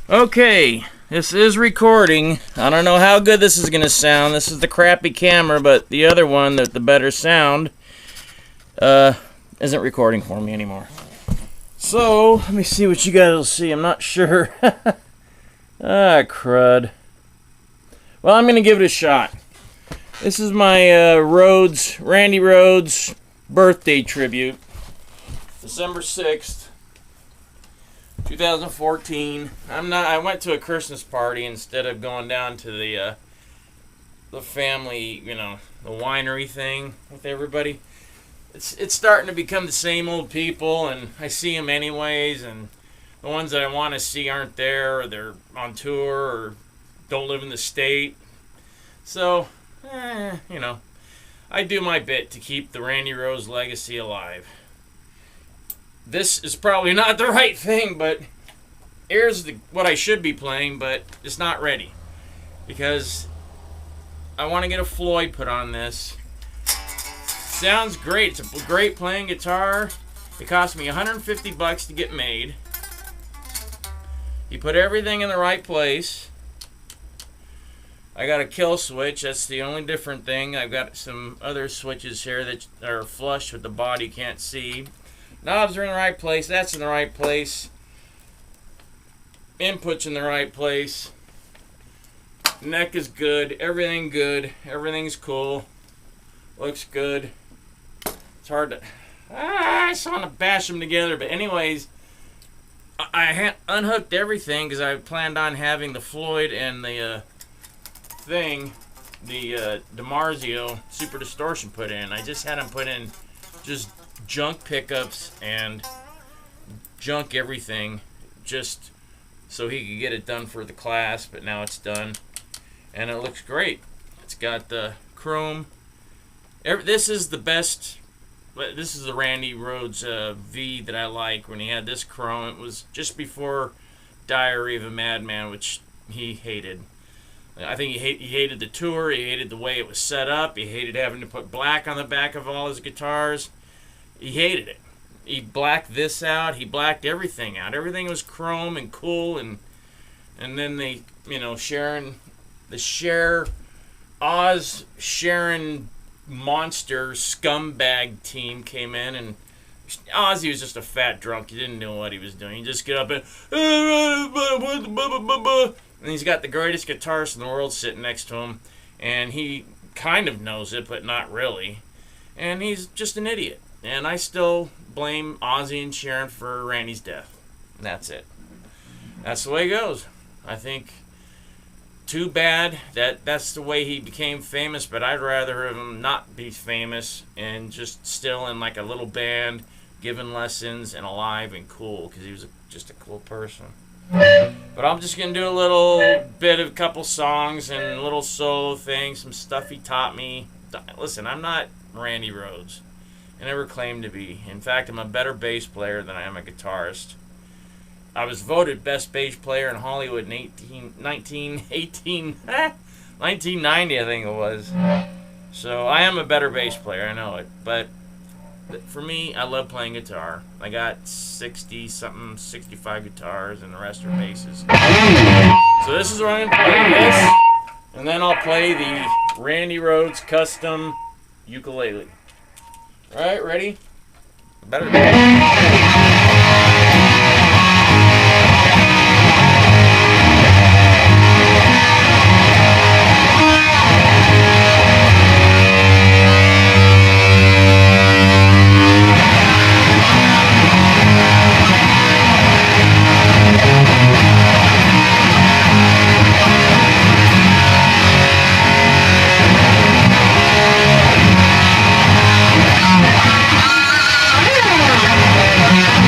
Okay, this is recording. I don't know how good this is going to sound. This is the crappy camera, but the other one, the better sound, isn't recording for me anymore. So, let me see what you guys will see. I'm not sure. Crud. Well, I'm going to give it a shot. This is my Randy Rhoads birthday tribute. December 6th. 2014. I went to a Christmas party instead of going down to the family, the winery thing with everybody. It's starting to become the same old people, and I see them anyways, and the ones that I want to see aren't there, or they're on tour, or don't live in the state. So, I do my bit to keep the Randy Rhoads legacy alive. This is probably not the right thing, but here's what I should be playing, but it's not ready. Because I want to get a Floyd put on this. Sounds great. It's a great playing guitar. It cost me $150 to get made. You put everything in the right place. I got a kill switch. That's the only different thing. I've got some other switches here that are flush with the body, can't see. Knobs are in the right place. That's in the right place. Input's in the right place. Neck is good. Everything good. Everything's cool. Looks good. It's hard to... I just want to bash them together. But anyways, I unhooked everything because I planned on having the Floyd and the the DiMarzio Super Distortion put in. I just had them put in just junk pickups and junk everything just so he could get it done for the class, but now it's done and it looks great. It's got the chrome. This is the best. This is the Randy Rhoads V that I like. When he had this chrome, it was just before Diary of a Madman, which he hated. I think he hated the tour. He hated the way it was set up. He hated having to put black on the back of all his guitars. He hated it. He blacked this out. He blacked everything out. Everything was chrome and cool, and then they, Sharon monster scumbag team came in, and Ozzy was just a fat drunk. He didn't know what he was doing. He just get up and he's got the greatest guitarist in the world sitting next to him, and he kind of knows it, but not really, and he's just an idiot. And I still blame Ozzy and Sharon for Randy's death. And that's it. That's the way it goes. I think too bad that's the way he became famous, but I'd rather him not be famous and just still in like a little band, giving lessons and alive and cool, because he was just a cool person. But I'm just going to do a little bit of a couple songs and a little solo thing, some stuff he taught me. Listen, I'm not Randy Rhoads. I never claimed to be. In fact, I'm a better bass player than I am a guitarist. I was voted best bass player in Hollywood in 1990, I think it was. So I am a better bass player, I know it. But for me, I love playing guitar. I got 60-something, 65 guitars, and the rest are basses. So this is where I'm going to play this, and then I'll play the Randy Rhoads custom ukulele. Alright, ready? Better. Yeah.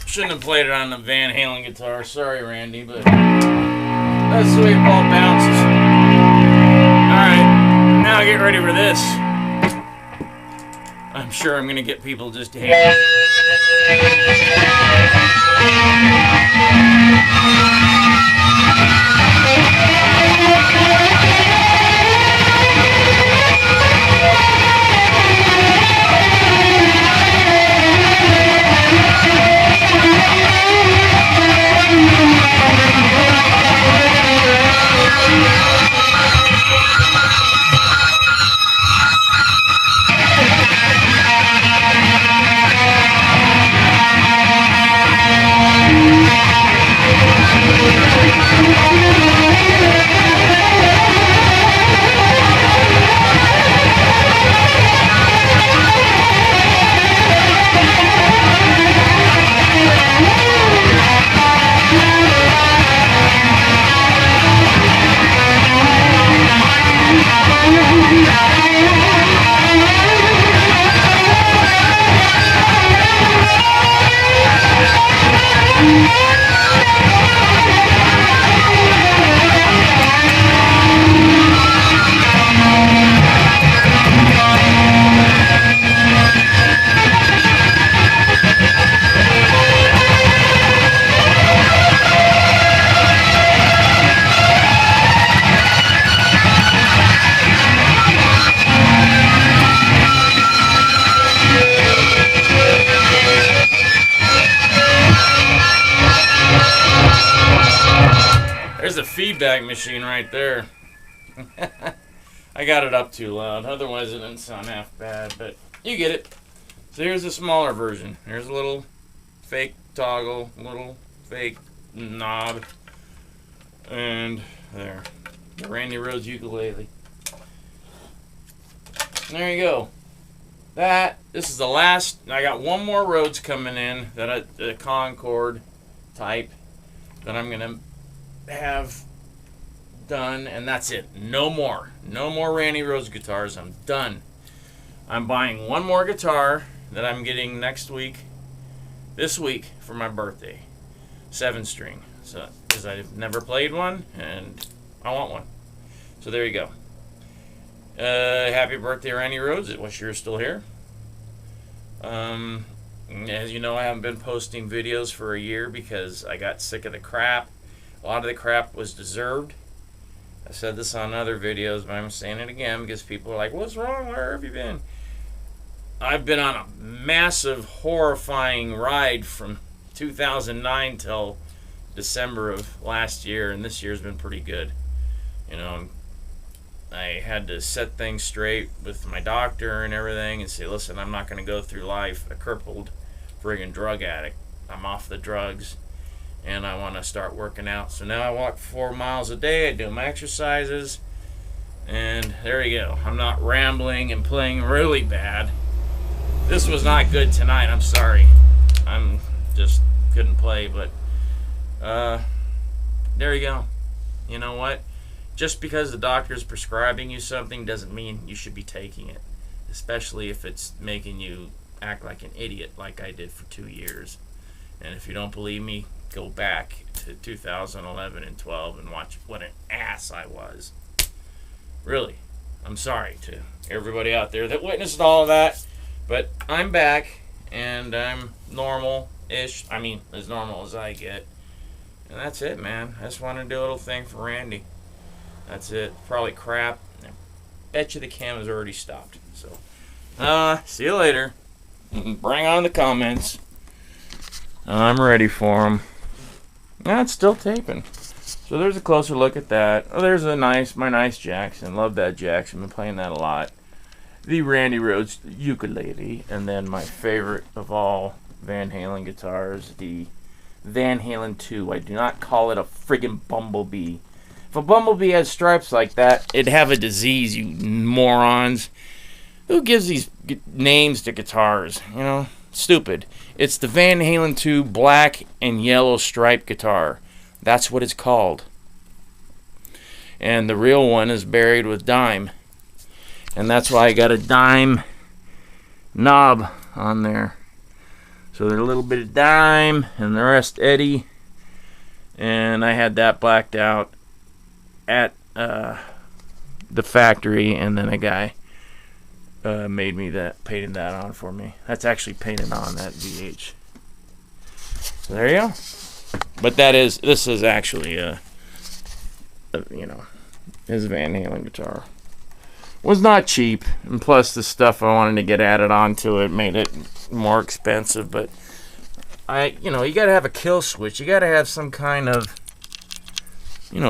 Shouldn't have played it on the Van Halen guitar. Sorry, Randy, but that's the way ball bounces. Alright, now get ready for this. I'm sure I'm going to get people just to hate it. There's a feedback machine right there. I got it up too loud, otherwise it didn't sound half bad, but you get it. So here's a smaller version. Here's a little fake toggle, little fake knob, and there. The Randy Rhoads Ukulele. There you go. This is the last. I got one more Rhoads coming in, the Concord type, that I'm gonna have done, and that's it. No more Randy Rhoads guitars. I'm done. I'm buying one more guitar that I'm getting this week for my birthday, 7-string. So, because I've never played one and I want one. So there you go. Happy birthday, Randy Rhoads. I wish you were still here. As you know, I haven't been posting videos for a year because I got sick of the crap. A lot of the crap was deserved. I said this on other videos, but I'm saying it again because people are like, what's wrong? Where have you been? I've been on a massive, horrifying ride from 2009 till December of last year, and this year's been pretty good. You know, I had to set things straight with my doctor and everything and say, listen, I'm not going to go through life a crippled friggin' drug addict. I'm off the drugs. And I want to start working out. So now I walk 4 miles a day. I do my exercises. And there you go. I'm not rambling and playing really bad. This was not good tonight. I'm sorry. I'm just couldn't play. But there you go. You know what? Just because the doctor's prescribing you something doesn't mean you should be taking it. Especially if it's making you act like an idiot like I did for 2 years. And if you don't believe me, go back to 2011 and 12 and watch what an ass I was. Really, I'm sorry to everybody out there that witnessed all of that, but I'm back and I'm normal-ish. I mean, as normal as I get. And that's it, man. I just wanted to do a little thing for Randy. That's it. Probably crap. I bet you the cam has already stopped. So, see you later. Bring on the comments. I'm ready for them. It's still taping. So there's a closer look at that. Oh, there's my nice Jackson. Love that Jackson. Been playing that a lot. the Randy Rhoads Ukulele, and then my favorite of all Van Halen guitars, the Van Halen 2. I do not call it a friggin' Bumblebee. If a Bumblebee has stripes like that, it'd have a disease, you morons. Who gives these names to guitars? You know, stupid. It's the Van Halen 2 black and yellow striped guitar. That's what it's called. And the real one is buried with dime. And that's why I got a dime knob on there. So there's a little bit of dime and the rest Eddie. And I had that blacked out at the factory, and then a guy made me that, painted that on for me. That's actually painted on that VH. So there you go. But this is actually you know, his Van Halen guitar. Was not cheap, and plus the stuff I wanted to get added onto it made it more expensive. But you gotta have a kill switch. You gotta have some kind of,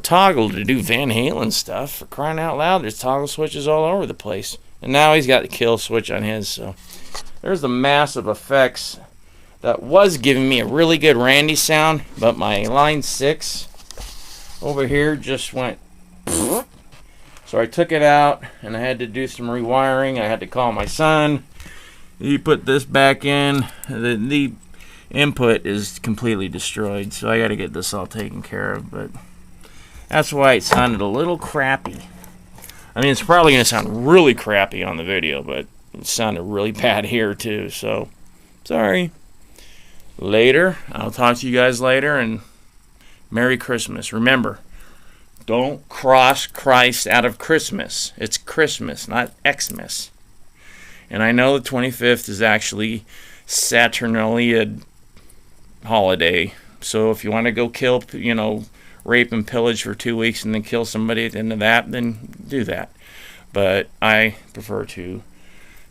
toggle to do Van Halen stuff. For crying out loud, there's toggle switches all over the place. And now he's got the kill switch on his. So there's the massive effects that was giving me a really good Randy sound, but my line 6 over here just went. So I took it out, and I had to do some rewiring. I had to call my son. He put this back in. The input is completely destroyed, so I got to get this all taken care of. But that's why it sounded a little crappy. I mean, it's probably going to sound really crappy on the video, but it sounded really bad here too. So, sorry. Later. I'll talk to you guys later, and Merry Christmas. Remember, don't cross Christ out of Christmas. It's Christmas, not Xmas. And I know the 25th is actually Saturnalia holiday. So if you want to go kill, rape and pillage for 2 weeks and then kill somebody at the end of that, then do that. But I prefer to,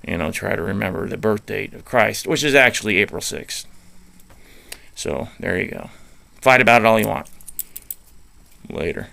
try to remember the birth date of Christ, which is actually April 6th. So there you go. Fight about it all you want. Later.